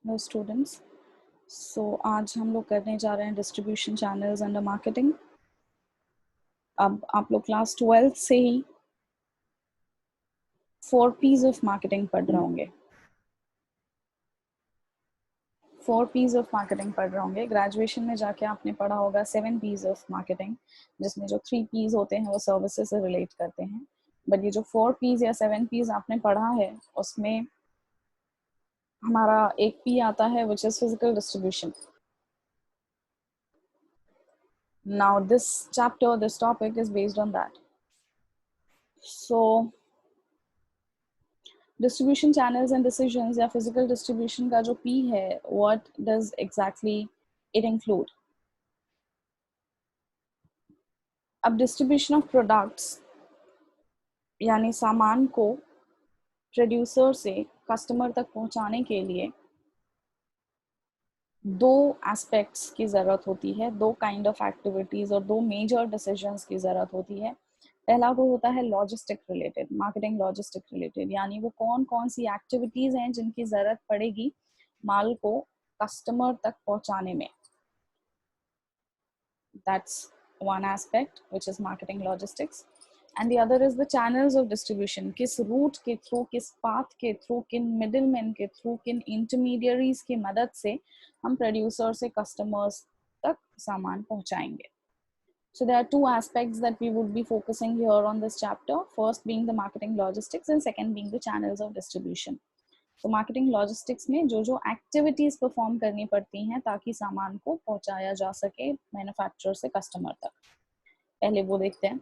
Hello students. आज हम लोग करने जा रहे हैं डिस्ट्रीब्यूशन चैनल्स अंडर मार्केटिंग। अब आप लोग क्लास 12 से ही 4 P's ऑफ मार्केटिंग पढ़ रहे होंगे। 4 P's ऑफ मार्केटिंग पढ़ रहे होंगे। ग्रेजुएशन में जाके आपने पढ़ा होगा 7 P's ऑफ मार्केटिंग, जिसमें जो 3 P's होते हैं वो सर्विसेज से रिलेट करते हैं। बट ये जो 4 P's या 7 P's आपने पढ़ा है, उसमें हमारा एक P आता है which is physical distribution. Now this chapter, this topic is based on that. So distribution channels and decisions या फिजिकल डिस्ट्रीब्यूशन का जो पी है, what does exactly it include? अब डिस्ट्रीब्यूशन ऑफ प्रोडक्ट्स यानी सामान को प्रोड्यूसर से कस्टमर तक पहुंचाने के लिए दो एस्पेक्ट्स की ज़रूरत होती है, दो काइंड ऑफ एक्टिविटीज़ और दो मेजर डिसीजंस की ज़रूरत होती है। पहला वो होता है logistic related, marketing logistic related, यानी वो कौन कौन सी एक्टिविटीज़ हैं जिनकी ज़रूरत पड़ेगी माल को कस्टमर तक पहुंचाने में। That's one aspect, which is marketing logistics. And the other is the channels of distribution. किस रूट के थ्रू, किस पाथ के थ्रू, किन मिडिलमैन के थ्रू, किन इंटरमीडियरीज की मदद से हम प्रोड्यूसर से कस्टमर्स तक सामान पहुंचाएंगे. So there are two aspects that we would be focusing here on this chapter. First being the marketing logistics and second being the channels of distribution. तो मार्केटिंग लॉजिस्टिक्स में जो जो एक्टिविटीज परफॉर्म करनी पड़ती हैं ताकि सामान को पहुंचाया जा सके मैन्युफैक्चरर से कस्टमर तक, पहले वो देखते हैं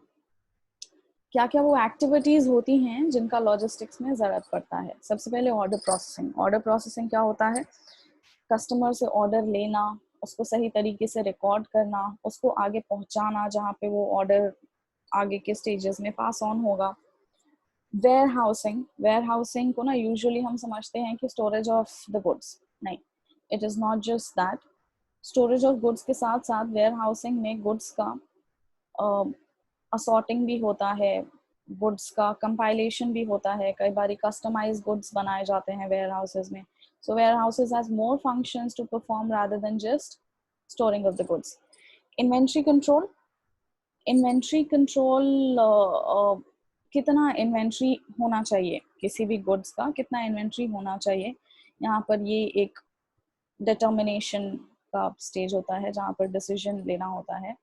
क्या क्या वो एक्टिविटीज होती हैं जिनका लॉजिस्टिक्स में जरूरत पड़ता है। सबसे पहले ऑर्डर प्रोसेसिंग। ऑर्डर प्रोसेसिंग क्या होता है? कस्टमर से ऑर्डर लेना, उसको सही तरीके से रिकॉर्ड करना, उसको आगे पहुंचाना जहाँ पे वो ऑर्डर आगे के स्टेजेस में पास ऑन होगा। वेयर हाउसिंग, वेयर हाउसिंग को ना यूजुअली हम समझते हैं कि स्टोरेज ऑफ द गुड्स, नहीं, it is not just that. Storage of goods के साथ साथ वेयर हाउसिंग में गुड्स का असॉर्टिंग भी होता है, गुड्स का कंपाइलेशन भी होता है, कई बार कस्टमाइज गुड्स बनाए जाते हैं वेयर हाउसेज में। सो warehouses has more functions to perform rather than just storing of the goods. Inventory control, inventory control, कितना इन्वेंट्री होना चाहिए किसी भी गुड्स का, कितना इन्वेंट्री होना चाहिए, यहाँ पर ये एक डिटर्मिनेशन का स्टेज होता है जहाँ पर डिसीजन लेना होता है।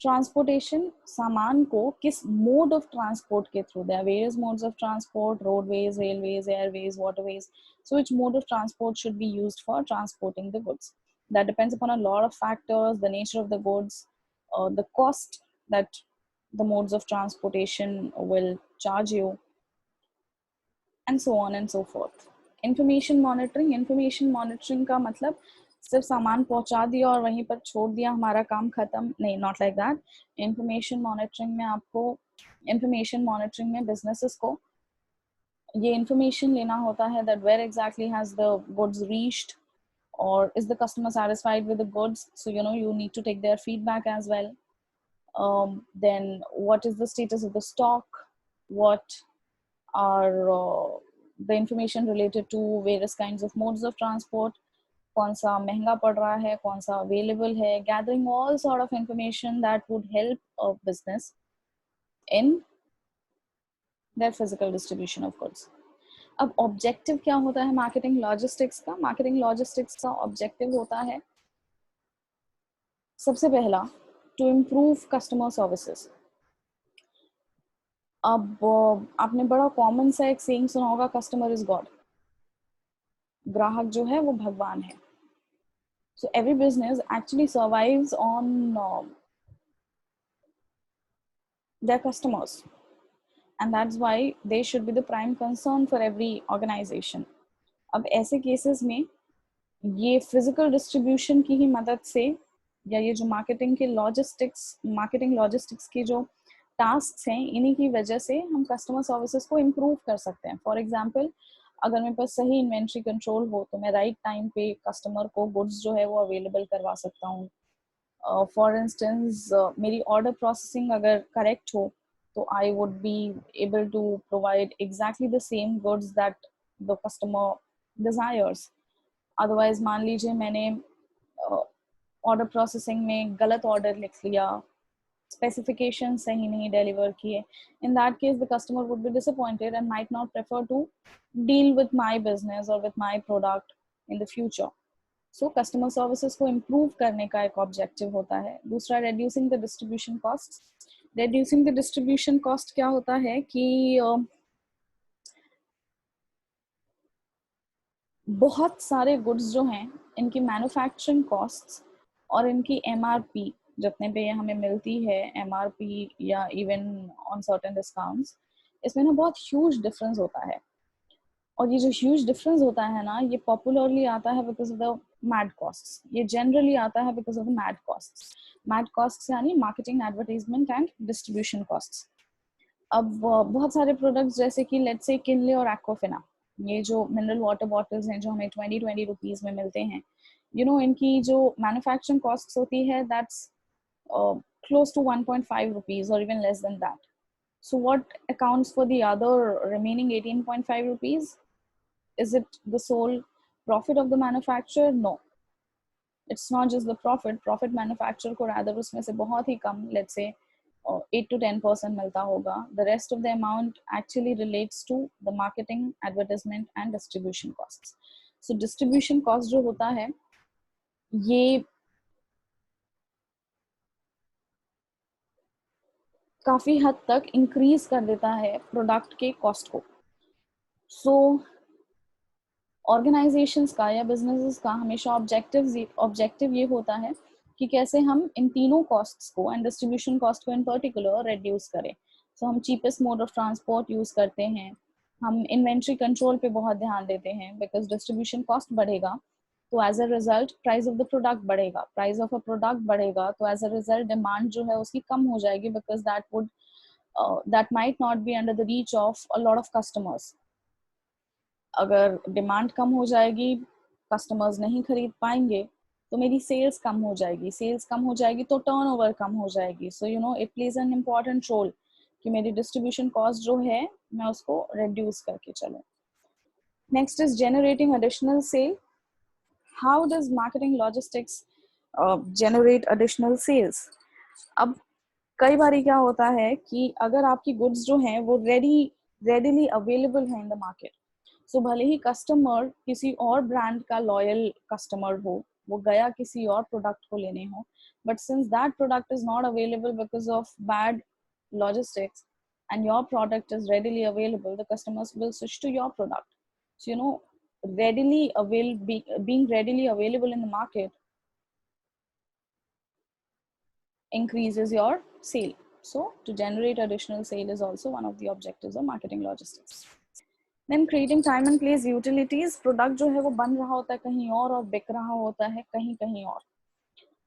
ट्रांसपोर्टेशन, सामान को किस मोड ऑफ ट्रांसपोर्ट के through, there are various modes of transport, roadways, railways, airways, waterways, so which mode of transport should be used for transporting the goods? That depends upon a lot of factors, the nature of the goods, the cost that the modes of transportation will charge you, and so on and so forth. Information monitoring, information monitoring का मतलब सिर्फ सामान पहुंचा दिया और वहीं पर छोड़ दिया, हमारा काम खत्म नहीं, not like that. Information monitoring में आपको, इंफॉर्मेशन मॉनिटरिंग में बिजनेसेस को ये इंफॉर्मेशन लेना होता है that where exactly has the goods reached, or is the customer satisfied with the goods, so you need to take their feedback as well. Then what is the status of the stock, what are the information related to various kinds of modes of transport, कौन सा महंगा पड़ रहा है, कौन सा available है, gathering all sort of information that would help a business in their physical distribution of goods. अब ऑब्जेक्टिव क्या होता है मार्केटिंग लॉजिस्टिक्स का? मार्केटिंग लॉजिस्टिक्स का ऑब्जेक्टिव होता है सबसे पहला टू इम्प्रूव कस्टमर सर्विसेज। अब आपने बड़ा कॉमन सा एक सेइंग सुना होगा, कस्टमर इज गॉड, ग्राहक जो है वो भगवान है। So every business actually survives on their customers, and that's why they should be the prime concern for every organization. अब ऐसे केसेस में ये फिजिकल डिस्ट्रीब्यूशन की ही मदद से, या ये जो मार्केटिंग लॉजिस्टिक्स के जो टास्क हैं, इन्हीं की वजह से हम कस्टमर सर्विसेज को इम्प्रूव कर सकते हैं। फॉर एग्जांपल, अगर मेरे पास सही इन्वेंट्री कंट्रोल हो तो मैं राइट टाइम पे कस्टमर को गुड्स जो है वो अवेलेबल करवा सकता हूँ। फॉर इंस्टेंस, मेरी ऑर्डर प्रोसेसिंग अगर करेक्ट हो तो I would be able to provide exactly the same goods that the customer desires. Otherwise मान लीजिए मैंने ऑर्डर प्रोसेसिंग में गलत ऑर्डर लिख लिया, specifications सही नहीं deliver किए, in that case the customer would be disappointed and might not prefer to deal with my business or with my product in the future. So customer services को improve करने का एक objective होता है. दूसरा reducing the distribution costs. Reducing the distribution cost क्या होता है कि बहुत सारे गुड्स जो हैं इनकी मैन्युफैक्चरिंग कॉस्ट्स और इनकी एमआरपी जितने पे हमें मिलती है, एमआरपी या इवन ऑन सर्टेन डिस्काउंट्स, इसमें ना बहुत ह्यूज डिफरेंस होता है. और ये जो ह्यूज डिफरेंस होता है ना, ये पॉपुलरली आता है because of the mad costs. ये जनरली आता है because of the mad costs. Mad costs यानी marketing, advertisement and distribution costs. अब बहुत सारे प्रोडक्ट्स जैसे कि लेट्स से किनले और एक्वाफिना, ये जो मिनरल वाटर बॉटल्स हैं जो हमें 20 रुपीज में मिलते हैं, इनकी जो मैन्युफैक्चरिंग कॉस्ट होती है that's close to 1.5 rupees or even less than that. So what accounts for the other remaining 18.5 rupees? Is it the sole profit of the manufacturer? No, it's not just the profit. Profit manufacturer को rather उसमें से बहुत ही कम, let's say 8 to 10% मिलता होगा. The rest of the amount actually relates to the marketing, advertisement and distribution costs. So distribution cost जो होता है ये काफी हद तक इंक्रीज कर देता है प्रोडक्ट के कॉस्ट को. सो ऑर्गेनाइजेशंस का या बिजनेसेस का हमेशा ऑब्जेक्टिव ये होता है कि कैसे हम इन तीनों कॉस्ट्स को एंड डिस्ट्रीब्यूशन कॉस्ट को इन पर्टिकुलर रिड्यूस करें. सो हम cheapest mode of transport use करते हैं, हम इन्वेंट्री कंट्रोल पे बहुत ध्यान देते हैं बिकॉज डिस्ट्रीब्यूशन कॉस्ट बढ़ेगा तो as a result price of the product बढ़ेगा. प्राइस ऑफ अ प्रोडक्ट बढ़ेगा तो एज अ रिजल्ट डिमांड जो है उसकी कम हो जाएगी because that might not be under the reach of a lot of customers. अगर डिमांड कम हो जाएगी, कस्टमर्स नहीं खरीद पाएंगे तो मेरी सेल्स कम हो जाएगी. सेल्स कम हो जाएगी तो टर्नओवर कम हो जाएगी. So it plays an important role कि मेरी डिस्ट्रीब्यूशन कॉस्ट जो है मैं उसको रिड्यूस करके चलूं. Next is generating additional sale. How does marketing logistics generate additional sales? अब कई बार क्या होता है कि अगर आपकी गुड्स जो हैं वो रेडीली अवेलेबल है इन द मार्केट, सो भले ही कस्टमर किसी और ब्रांड का लॉयल कस्टमर हो, वो गया किसी और प्रोडक्ट को लेने हो, but since that product is not available because of bad logistics and your product is readily available, the customers will switch to your product. So being readily available in the market increases your sale. So to generate additional sale is also one of the objectives of marketing logistics. Then creating time and place utilities. Product जो है वो बन रहा होता है कहीं और बिक रहा होता है कहीं कहीं और.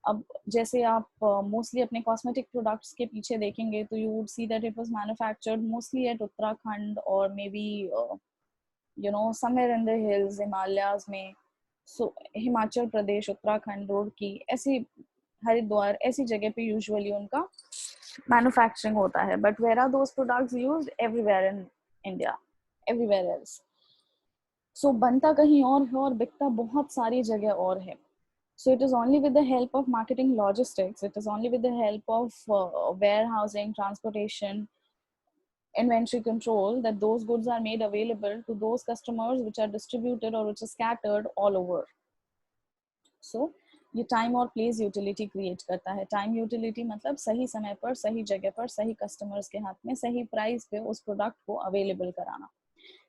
अब जैसे आप मोस्टली अपने कॉस्मेटिक प्रोडक्ट्स के पीछे देखेंगे तो you would see that it was manufactured mostly at Uttarakhand और may be somewhere in the hills, Himalayas में. सो हिमाचल प्रदेश, उत्तराखंड, रुड़की, ऐसी हरिद्वार, ऐसी जगह पे यूजुअली उनका मैन्युफैक्चरिंग होता है. But where are those products used? Everywhere in India, everywhere else. So बनता कहीं और है और बिकता बहुत सारी जगह और है. So it is only with the help of marketing logistics, it is only with the help of warehousing, transportation, inventory control that those goods are made available to those customers which are distributed or which are scattered all over. So ये time और place utility create करता है. Time utility मतलब सही समय पर, सही जगह पर, सही कस्टमर्स के हाथ में, सही प्राइस पे उस प्रोडक्ट को अवेलेबल कराना.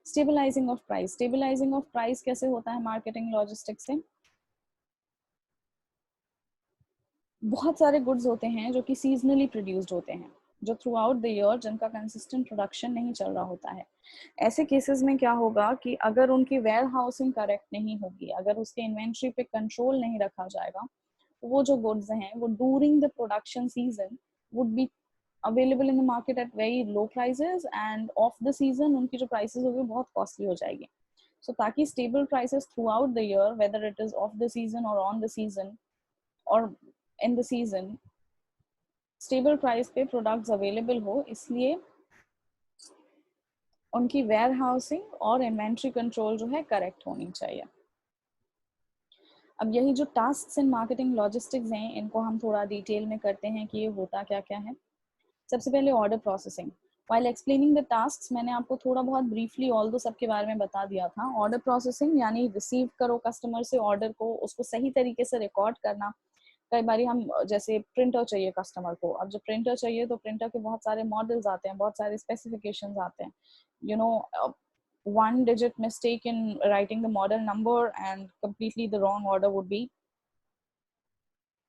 Stabilising of price. Stabilising of price कैसे होता है मार्केटिंग लॉजिस्टिक्स से? बहुत सारे गुड्स होते हैं जो कि सीजनली प्रोड्यूस्ड होते हैं, जो थ्रू आउट द ईयर जिनका कंसिस्टेंट प्रोडक्शन नहीं चल रहा होता है. ऐसे केसेस में क्या होगा कि अगर उनकी वेयर हाउसिंग करेक्ट नहीं होगी, अगर उसके इन्वेंट्री पे कंट्रोल नहीं रखा जाएगा, तो वो जो गुड्स हैं वो during the production season would be available in the market at very low prices end of the season उनकी जो प्राइसेस होगी बहुत कॉस्टली हो जाएगी. सो ताकि stable prices through out the year, whether it is of the season और on the season और in the season, stable price पे प्रोडक्ट्स अवेलेबल हो, इसलिए उनकी वेयर हाउसिंग और इन्वेंट्री कंट्रोल जो है करेक्ट होनी चाहिए. अब यही जो टास्क इन मार्केटिंग लॉजिस्टिक्स हैं, इनको हम थोड़ा डिटेल में करते हैं कि ये होता क्या क्या है। सबसे पहले order processing. While explaining the task, मैंने आपको थोड़ा बहुत ब्रीफली ऑल दो सबके बारे में बता दिया था। ऑर्डर प्रोसेसिंग यानी रिसीव करो कस्टमर से ऑर्डर को, उसको सही तरीके से रिकॉर्ड करना। कई बार हम जैसे प्रिंटर चाहिए कस्टमर को, अब जब प्रिंटर चाहिए तो प्रिंटर के बहुत सारे मॉडल्स आते हैं, बहुत सारे स्पेसिफिकेशंस आते हैं। You know, one digit mistake in writing the model number and completely the wrong order would be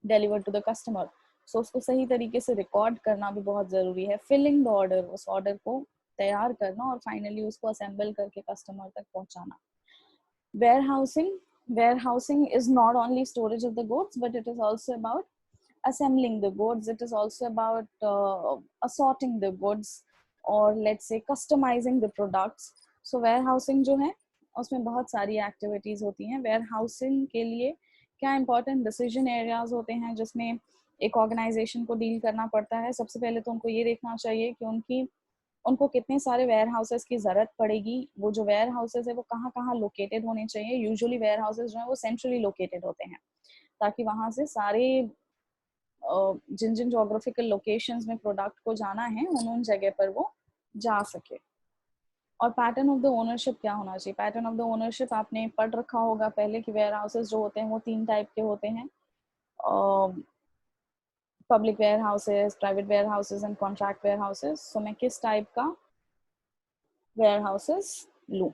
delivered to the customer. So उसको सही तरीके से रिकॉर्ड करना भी बहुत ज़रूरी है। फिलिंग द ऑर्डर, उस ऑर्डर को तैयार करना और फाइनली उसको असेंबल करके कस्टमर तक पहुंचाना। Warehousing. Warehousing is not only storage of the goods, but it is also about assembling the goods. It is also about assorting the goods, or let's say customizing the products. So warehousing जो है उसमें बहुत सारी activities होती हैं। warehousing के लिए क्या इंपॉर्टेंट डिसीजन एरियाज होते हैं जिसमें एक ऑर्गेनाइजेशन को डील करना पड़ता है। सबसे पहले तो उनको ये देखना चाहिए कि उनको कितने सारे वेयर हाउसेस की जरूरत पड़ेगी। वो जो वेयर हाउसेस है वो कहाँ कहाँ लोकेटेड होने चाहिए। यूजुअली वेयर हाउसेस जो है वो सेंट्रली लोकेटेड होते हैं, ताकि वहां से सारे जिन जिन जोग्राफिकल लोकेशंस में प्रोडक्ट को जाना है उन जगह पर वो जा सके। और पैटर्न ऑफ द ओनरशिप क्या होना चाहिए। पैटर्न ऑफ द ओनरशिप आपने पढ़ रखा होगा पहले कि वेयर हाउसेस जो होते हैं वो 3 टाइप के होते हैं, public warehouses, private warehouses and contract warehouses. So मैं किस टाइप का वेयर हाउसेस लूँ।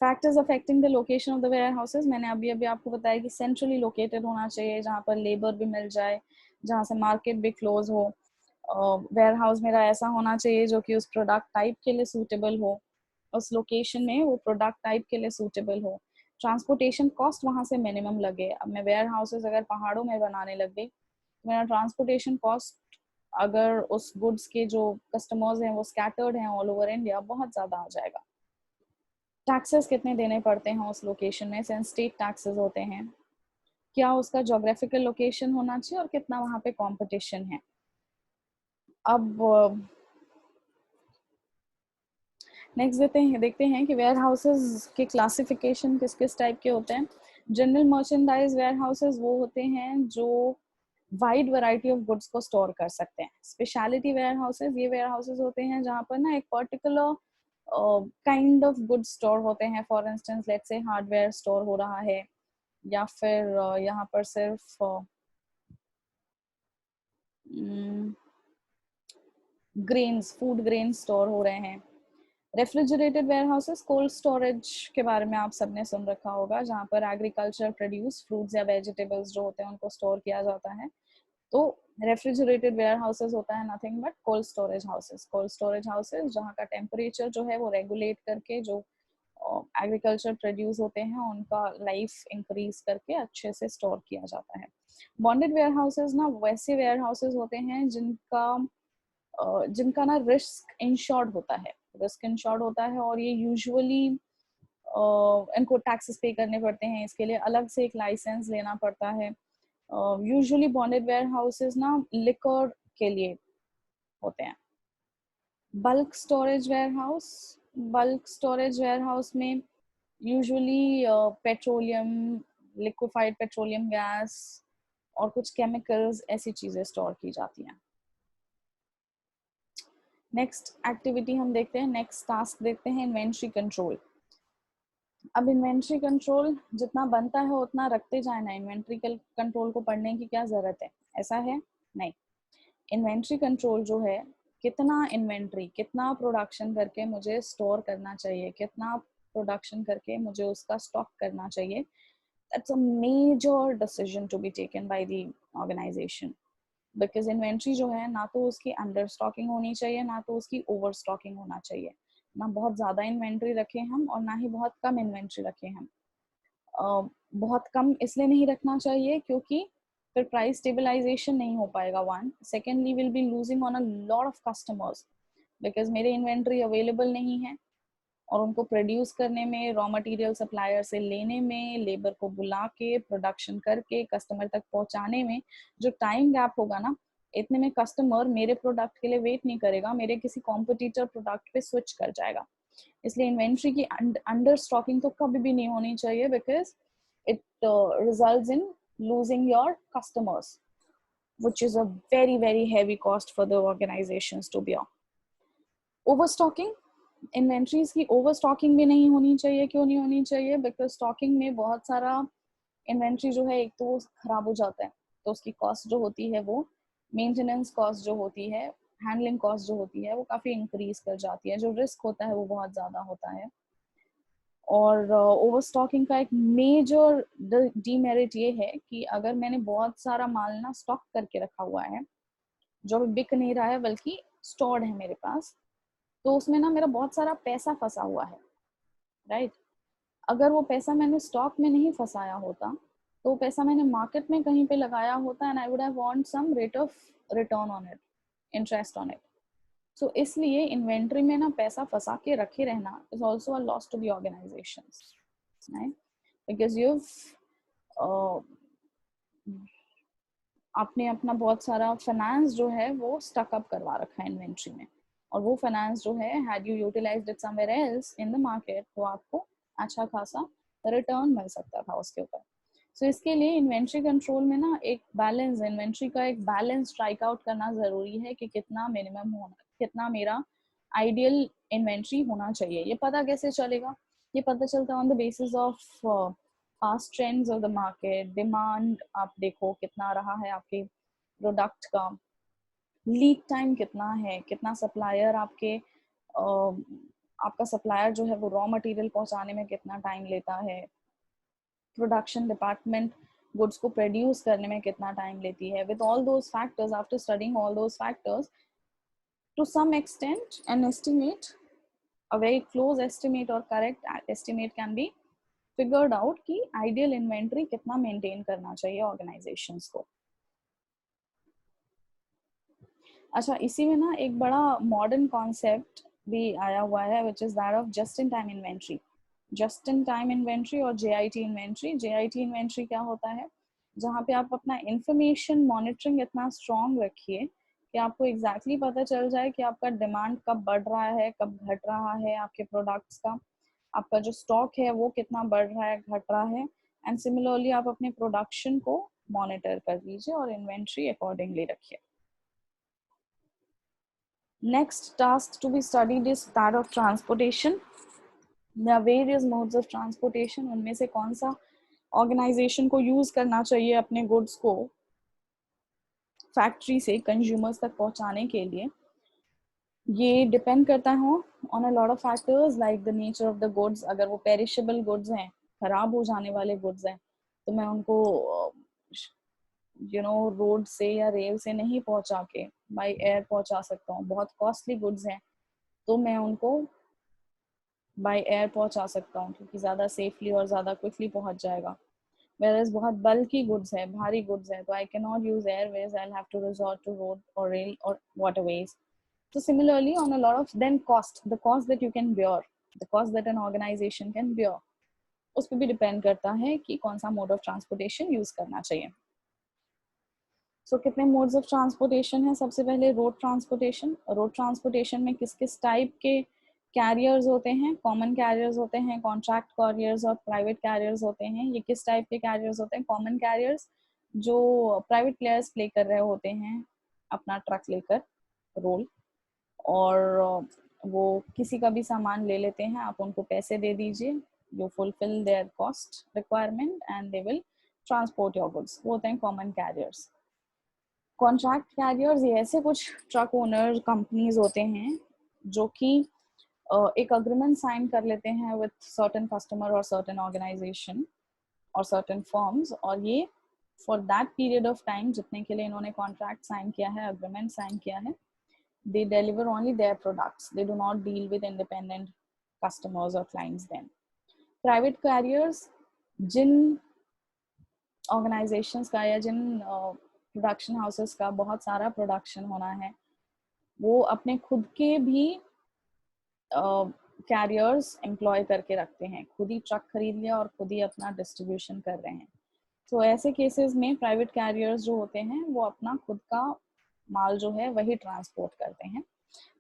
Factors affecting the location of the warehouses, मैंने अभी आपको बताया कि सेंट्रली लोकेटेड होना चाहिए, जहाँ पर लेबर भी मिल जाए, जहाँ से मार्केट भी क्लोज हो। वेयर हाउस मेरा ऐसा होना चाहिए जो कि उस प्रोडक्ट टाइप के लिए सूटेबल हो, उस लोकेशन में वो प्रोडक्ट टाइप के लिए सूटेबल हो। ट्रांसपोर्टेशन कॉस्ट वहाँ से मिनिमम लगे। अब मैं वेयर हाउसेस अगर पहाड़ों में बनाने लग गई तो मेरा ट्रांसपोर्टेशन कॉस्ट, अगर उस गुड्स के जो कस्टमर्स हैं वो स्कैटर्ड हैं ऑल ओवर इंडिया, बहुत ज़्यादा आ जाएगा। टैक्सेस कितने देने पड़ते हैं उस लोकेशन में, सेंस स्टेट टैक्सेस होते हैं। क्या उसका जोग्राफिकल लोकेशन होना चाहिए और कितना वहाँ पे कंपटीशन है। अब नेक्स्ट देखते हैं कि वेयर हाउसेस के क्लासिफिकेशन किस किस टाइप के होते हैं। जनरल मर्चेंडाइज वेयर हाउसेस वो होते हैं जो वाइड वैरायटी ऑफ गुड्स को स्टोर कर सकते हैं। स्पेशलिटी वेयर हाउसेस, ये वेयर हाउसेस होते हैं जहाँ पर ना एक particular kind of goods store होते हैं। For instance let's say hardware store हो रहा है, या फिर यहाँ पर सिर्फ ग्रेन्स, फूड ग्रेन स्टोर हो रहे हैं। Refrigerated warehouses, cold storage के बारे में आप सबने सुन रखा होगा, जहाँ पर एग्रीकल्चर प्रोड्यूस फ्रूट्स या वेजिटेबल्स जो होते हैं उनको स्टोर किया जाता है। तो रेफ्रिजरेटेड वेयर हाउसेस होता है nothing but cold storage houses. Cold storage houses जहाँ का टेम्परेचर जो है वो रेगुलेट करके जो एग्रीकल्चर प्रोड्यूस होते हैं उनका लाइफ इंक्रीज करके अच्छे से स्टोर किया जाता है। बॉन्डेड वेयर हाउसेस ना वैसे वेयर हाउसेस होते हैं जिनका ना रिस्क इंश्योर्ड होता है, रिस्क इंश्योर्ड होता है, और ये यूजुअली इनको टैक्सेस पे करने पड़ते हैं, इसके लिए अलग से एक लाइसेंस लेना पड़ता है। यूजुअली बॉन्डेड वेयर हाउसेस ना लिकर के लिए होते हैं। Bulk storage warehouse, bulk storage warehouse में usually petroleum, liquefied petroleum gas और कुछ केमिकल्स, ऐसी चीजें स्टोर की जाती हैं। नेक्स्ट एक्टिविटी हम देखते हैं, नेक्स्ट टास्क देखते हैं, इन्वेंट्री कंट्रोल। अब इन्वेंट्री कंट्रोल जितना बनता है उतना रखते जाए ना, इन्वेंट्री कंट्रोल को पढ़ने की क्या जरूरत है, ऐसा है नहीं। इन्वेंट्री कंट्रोल जो है, कितना इन्वेंट्री, कितना प्रोडक्शन करके मुझे स्टोर करना चाहिए, कितना प्रोडक्शन करके मुझे उसका स्टॉक करना चाहिए, that's a major decision to be taken by the organisation. Because inventory जो है ना तो उसकी अंडर स्टॉकिंग होनी चाहिए, ना तो उसकी ओवर स्टॉकिंग होना चाहिए। ना बहुत ज़्यादा इन्वेंट्री रखें हम और ना ही बहुत कम इन्वेंट्री रखें हम। बहुत कम इसलिए नहीं रखना चाहिए क्योंकि फिर प्राइस स्टेबलाइजेशन नहीं हो पाएगा, one. Secondly will be losing on a lot of customers because मेरे इन्वेंट्री अवेलेबल नहीं है, और उनको प्रोड्यूस करने में, रॉ मटेरियल सप्लायर से लेने में, लेबर को बुला के प्रोडक्शन करके कस्टमर तक पहुंचाने में जो टाइम गैप होगा ना, इतने में कस्टमर मेरे प्रोडक्ट के लिए वेट नहीं करेगा, मेरे किसी कॉम्पिटिटर प्रोडक्ट पे स्विच कर जाएगा। इसलिए इन्वेंट्री की अंडर स्टॉकिंग तो कभी भी नहीं होनी चाहिए, because it results in losing your customers, which is a very very heavy cost for the organizations to bear. Overstocking, inventories की ओवरस्टॉकिंग भी नहीं होनी चाहिए. क्यों नहीं होनी चाहिए? बिकॉज स्टॉकिंग में बहुत सारा इन्वेंट्री जो है एक तो खराब हो जाता है, तो उसकी कॉस्ट जो होती है वो मेंटेनेंस कॉस्ट जो होती है, हैंडलिंग कॉस्ट जो होती है वो काफ़ी इंक्रीज कर जाती है. जो रिस्क होता है वो बहुत ज़्यादा होता है. और ओवरस्टॉकिंग का एक मेजर डीमेरिट ये है कि अगर मैंने बहुत सारा माल ना स्टॉक करके रखा हुआ है जो बिक नहीं रहा है बल्कि स्टोर्ड है मेरे पास, तो उसमें ना मेरा बहुत सारा पैसा फंसा हुआ है, राइट. अगर वो पैसा मैंने स्टॉक में नहीं फंसाया होता तो पैसा मैंने मार्केट में कहीं पे लगाया होता and I would have want some rate of return on it, interest on it. So इसलिए इन्वेंट्री में ना पैसा फंसा के रखे रहना is also a loss to the organisations, right. Because you आपने अपना बहुत सारा फाइनेंस जो है वो स्टक अप करवा रखा है इन्वेंट्री में, और वो फाइनेंस जो है had you utilised it somewhere else in the market तो आपको अच्छा खासा रिटर्न मिल सकता था उसके ऊपर. सो इसके लिए इन्वेंट्री कंट्रोल में ना एक बैलेंस, इन्वेंट्री का एक बैलेंस स्ट्राइक आउट करना जरूरी है कि कितना मिनिमम होना, कितना मेरा आइडियल इन्वेंट्री होना चाहिए. ये पता कैसे चलेगा? ये पता चलता है on the basis of past trends of the market, demand आप देखो कितना रहा है आपके प्रोडक्ट का, लीड टाइम कितना है, कितना सप्लायर आपका सप्लायर जो है वो रॉ मटेरियल पहुंचाने में कितना टाइम लेता है, प्रोडक्शन डिपार्टमेंट गुड्स को प्रोड्यूस करने में कितना टाइम लेती है. With all those factors, after studying all those factors, to some extent an estimate, a very close estimate or correct estimate can be figured out कि ideal inventory कितना maintain करना चाहिए ऑर्गेनाइजेशंस को. अच्छा, इसी में ना एक बड़ा मॉडर्न कॉन्सेप्ट भी आया हुआ है which is that of just in time inventory. Just in time inventory और JIT इन्वेंट्री. JIT इन्वेंट्री क्या होता है? जहाँ पे आप अपना इंफॉर्मेशन मॉनिटरिंग इतना स्ट्रॉन्ग रखिए कि आपको एग्जैक्टली पता चल जाए कि आपका डिमांड कब बढ़ रहा है, कब घट रहा है आपके प्रोडक्ट्स का, आपका जो स्टॉक है वो कितना बढ़ रहा है, घट रहा है. एंड सिमिलरली आप अपने प्रोडक्शन को मॉनिटर कर लीजिए और इन्वेंट्री अकॉर्डिंगली रखिए. Next task to be studied is that of transportation. There are various modes of transportation. उनमें से कौन सा ऑर्गेनाइजेशन को यूज करना चाहिए अपने गुड्स को फैक्ट्री से कंज्यूमर्स तक पहुंचाने के लिए, ये डिपेंड करता है on a lot of factors like the nature of the goods. अगर वो पेरिशेबल गुड्स हैं, खराब हो जाने वाले गुड्स हैं, तो मैं उनको रोड से या रेल से नहीं पहुंचा के बाय एयर पहुंचा सकता हूँ. बहुत कॉस्टली गुड्स हैं तो मैं उनको बाय एयर पहुंचा सकता हूँ क्योंकि ज़्यादा सेफली और ज़्यादा क्विकली पहुंच जाएगा. whereas बहुत बल्कि गुड्स है, भारी गुड्स है, तो I can not use airways, I have to resort to road और रेल और waterways. So similarly, on a lot of then the cost that you can bear, the cost that an organization can bear, उस पर भी depend करता है कि कौन सा मोड ऑफ ट्रांसपोर्टेशन यूज करना चाहिए. सो कितने मोड्स ऑफ ट्रांसपोर्टेशन है? सबसे पहले रोड ट्रांसपोर्टेशन. रोड ट्रांसपोर्टेशन में किस किस टाइप के कैरियर्स होते हैं? कॉमन कैरियर्स होते हैं, कॉन्ट्रैक्ट कैरियर्स और प्राइवेट कैरियर्स होते हैं. ये किस टाइप के कैरियर्स होते हैं? कॉमन कैरियर्स जो प्राइवेट प्लेयर्स प्ले कर रहे होते हैं अपना ट्रक लेकर रोल, और वो किसी का भी सामान ले लेते हैं, आप उनको पैसे दे दीजिए, you fulfil there cost requirement and they will transport your goods. वो होते हैं कॉमन कैरियर्स. कॉन्ट्रैक्ट कैरियर्स ये ऐसे कुछ ट्रक ओनर कंपनीज होते हैं जो कि एक अग्रीमेंट साइन कर लेते हैं विद सर्टेन कस्टमर और सर्टेन ऑर्गेनाइजेशन और सर्टेन फर्म्स, और ये for that period of time जितने के लिए इन्होंने कॉन्ट्रैक्ट साइन किया है, अग्रीमेंट साइन किया है, they deliver only their products. They do not deal with independent customers or clients then. Private carriers, Jin organizations का या जिन production houses का बहुत सारा production होना है, वो अपने खुद के भी कैरियर्स एम्प्लॉय करके रखते हैं, खुद ही ट्रक खरीद लिया और खुद ही अपना डिस्ट्रीब्यूशन कर रहे हैं. तो ऐसे केसेस में प्राइवेट कैरियर्स जो होते हैं वो अपना खुद का माल जो है वही ट्रांसपोर्ट करते हैं.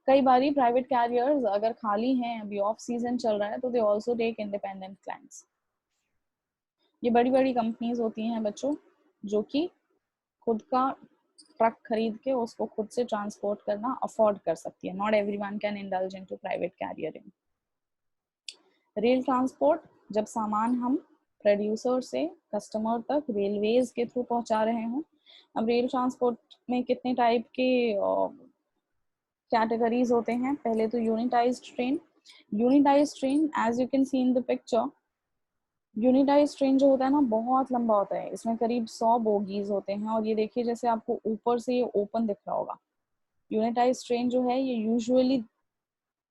कई बारी प्राइवेट कैरियर्स अगर खाली हैं, अभी ऑफ सीजन चल रहा है, तो they also take independent clients. ये बड़ी बड़ी कंपनीज होती हैं बच्चों, जो कि खुद का ट्रक खरीद के उसको खुद से ट्रांसपोर्ट करना अफोर्ड कर सकती है। Not everyone can indulge into private carrying. Rail transport, जब सामान हम प्रोड्यूसर से कस्टमर तक रेलवेज के थ्रू पहुंचा रहे हों। अब रेल ट्रांसपोर्ट में कितने टाइप के कैटेगरीज होते हैं। पहले तो unitised train. Unitised train, as you can see in the picture, unitised train जो होता है ना, बहुत लंबा होता है। इसमें करीब 100 बोगीज होते हैं, और ये देखिए जैसे आपको ऊपर से ये ओपन दिख रहा होगा। यूनिटाइज्ड ट्रेन जो है ये यूजुअली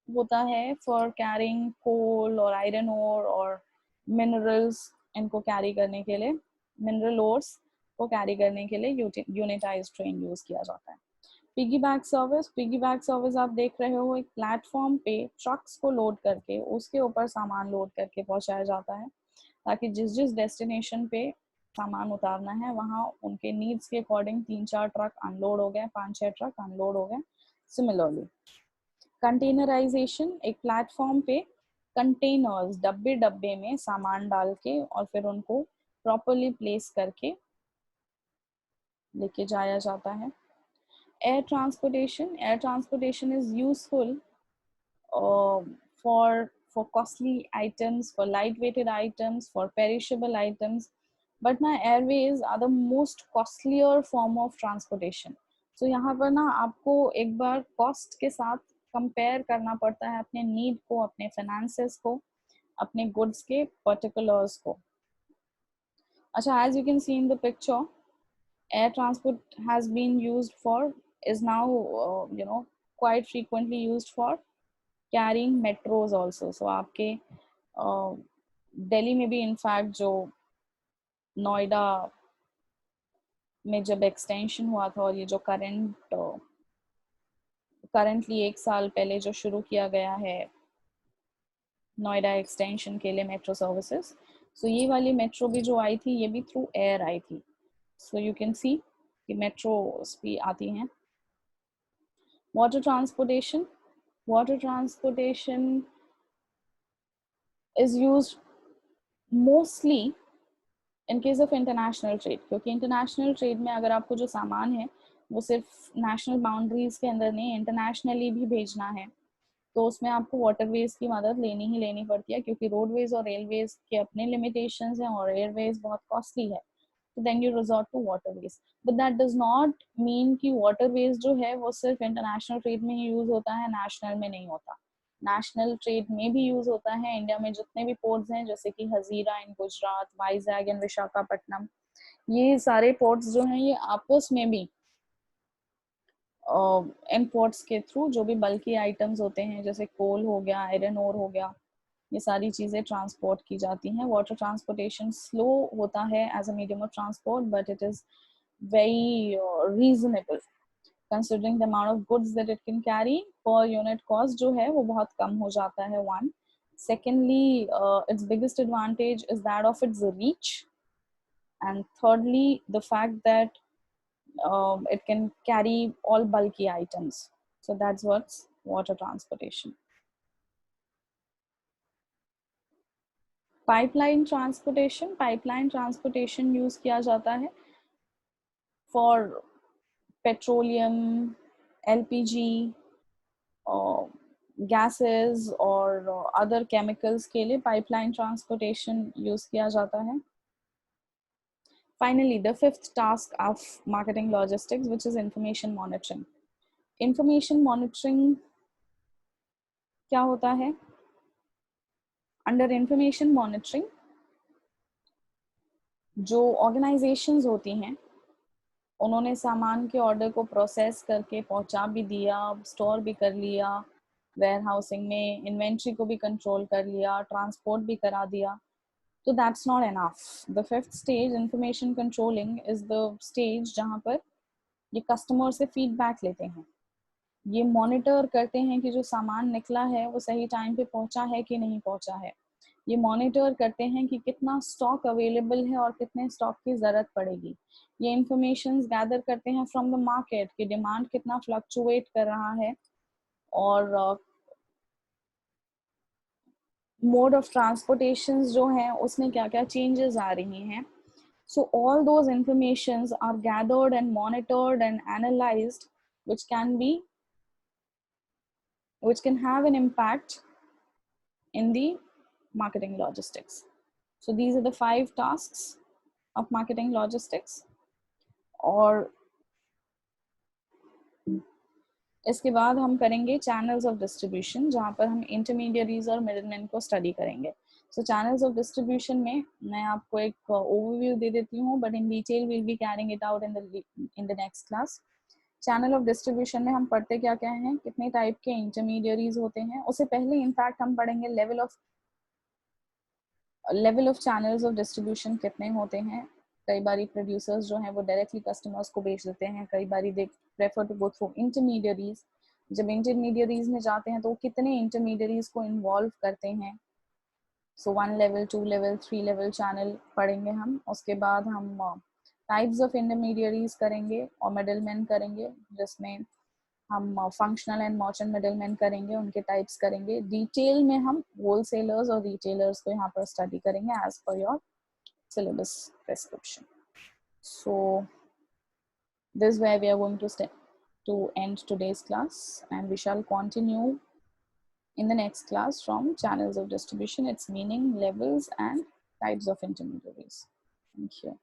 होता है फॉर कैरिंग कोल और आयरन ओर और मिनरल्स, इनको कैरी करने के लिए, मिनरल ओर्स को कैरी करने के लिए यूनिटाइज्ड ट्रेन यूज किया जाता है। Piggy bag service, piggy bag service आप देख रहे हो, एक प्लेटफॉर्म पे ट्रक्स को लोड करके उसके ऊपर सामान लोड करके पहुंचाया जाता है, ताकि जिस जिस डेस्टिनेशन पे सामान उतारना है वहाँ उनके नीड्स के अकॉर्डिंग 3-4 ट्रक अनलोड हो गए, 5-6 ट्रक अनलोड हो गए। सिमिलरली कंटेनराइजेशन, एक प्लेटफॉर्म पे कंटेनर्स डब्बे डब्बे में सामान डाल के और फिर उनको प्रॉपरली प्लेस करके लेके जाया जाता है। Air transportation, air transportation is useful for costly items, for light weighted items, for perishable items, but ना airways are the most costlier form of transportation. So यहाँ पर ना आपको एक बार cost के साथ कंपेयर करना पड़ता है अपने नीड को, अपने फाइनेंसेस को, अपने गुड्स के पर्टिकुलर्स को। अच्छा, as you can see in the picture, air transport has been used for, is now quite frequently used for carrying metros also. So आपके दिल्ली में भी इनफैक्ट जो नोएडा में जब एक्सटेंशन हुआ था, और ये जो करंटली 1 साल पहले जो शुरू किया गया है नोएडा एक्सटेंशन के लिए मेट्रो सर्विसेज, सो ये वाली मेट्रो भी जो आई थी ये भी थ्रू एयर आई थी। सो यू कैन सी कि मेट्रोस भी आती हैं। Water transportation, water transportation is used mostly in case of international trade, क्योंकि इंटरनेशनल ट्रेड में अगर आपको जो सामान है वो सिर्फ नेशनल बाउंड्रीज के अंदर नहीं, इंटरनेशनली भी भेजना है, तो उसमें आपको वाटरवेज की मदद लेनी ही लेनी पड़ती है, क्योंकि रोडवेज और रेलवेज के अपने लिमिटेशंस हैं और एयरवेज बहुत कॉस्टली है। तो then you resort to waterways, but that does not mean कि वाटरवेज जो है वो सिर्फ इंटरनेशनल ट्रेड में ही यूज होता है, नेशनल में नहीं होता। नेशनल ट्रेड में भी यूज होता है। इंडिया में जितने भी पोर्ट्स हैं, जैसे कि हजीरा इन गुजरात, वाइजैग इन विशाखापट्टनम, ये सारे पोर्ट्स जो हैं ये आपस में भी इंपोर्ट्स के थ्रू जो भी बल्कि आइटम्स होते हैं, जैसे कोल हो गया, आयरन ओर हो गया, ये सारी चीज़ें ट्रांसपोर्ट की जाती हैं। वाटर ट्रांसपोर्टेशन स्लो होता है as a medium of transport, but it is very reasonable considering the amount of goods that it can carry. Per unit cost जो है वो बहुत कम हो जाता है, one. Secondly, its biggest advantage is that of its reach, and thirdly the fact that it can carry all bulky items. So that's what's water transportation. Pipeline transportation use किया जाता है for petroleum, LPG, gases और other chemicals के लिए pipeline transportation use किया जाता है। Finally, the fifth task of marketing logistics, which is information monitoring. Information monitoring क्या होता है? Under information monitoring, जो organizations होती हैं उन्होंने सामान के ऑर्डर को प्रोसेस करके पहुंचा भी दिया, स्टोर भी कर लिया, वेयर हाउसिंग में इन्वेंट्री को भी कंट्रोल कर लिया, ट्रांसपोर्ट भी करा दिया, तो that's not enough. The fifth stage, information controlling, is the stage जहाँ पर ये कस्टमर से फीडबैक लेते हैं, ये मॉनिटर करते हैं कि जो सामान निकला है वो सही टाइम पे पहुंचा है कि नहीं पहुंचा है, ये मॉनिटर करते हैं कि कितना स्टॉक अवेलेबल है और कितने स्टॉक की ज़रूरत पड़ेगी, ये इंफॉर्मेशन गैदर करते हैं फ्रॉम द मार्केट कि डिमांड कितना फ्लक्चुएट कर रहा है और मोड ऑफ ट्रांसपोर्टेशन जो हैं उसमें क्या क्या चेंजेस आ रही हैं. So all those informations are gathered and monitored and analyzed, which can have an impact in the marketing logistics. So these are the 5 tasks of marketing logistics. और इसके बाद हम करेंगे चैनल्स ऑफ डिस्ट्रीब्यूशन, जहाँ पर हम इंटरमीडियरीज और middleman को स्टडी करेंगे. सो चैनल्स ऑफ डिस्ट्रीब्यूशन में मैं आपको एक ओवरव्यू दे देती हूँ, but in detail will be carrying it out in the next class. Channel of distribution में हम पढ़ते क्या क्या हैं, कितने टाइप के इंटरमीडियरीज होते हैं. उससे पहले इनफैक्ट हम पढ़ेंगे level of channels of distribution कितने होते हैं. कई बारी प्रोड्यूसर्स जो हैं वो डायरेक्टली कस्टमर्स को बेच देते हैं, कई बारी they prefer to go through intermediaries. जब इंटरमीडियरीज में जाते हैं तो कितने इंटरमीडियरीज को इन्वॉल्व करते हैं. सो 1 लेवल, 2 लेवल, 3 लेवल चैनल पढ़ेंगे हम. उसके बाद हम टाइप्स ऑफ इंटरमीडियरीज करेंगे और मिडलमैन करेंगे, जिसमें हम फंक्शनल एंड मर्चेंट मिडलमैन करेंगे, उनके टाइप्स करेंगे. डिटेल में हम होलसेलर्स और रिटेलर्स को यहाँ पर स्टडी करेंगे as per your syllabus prescription. So this way we are going to end today's class, and we shall continue in the next class from channels of distribution, its meaning, levels, and types of intermediaries. Thank you.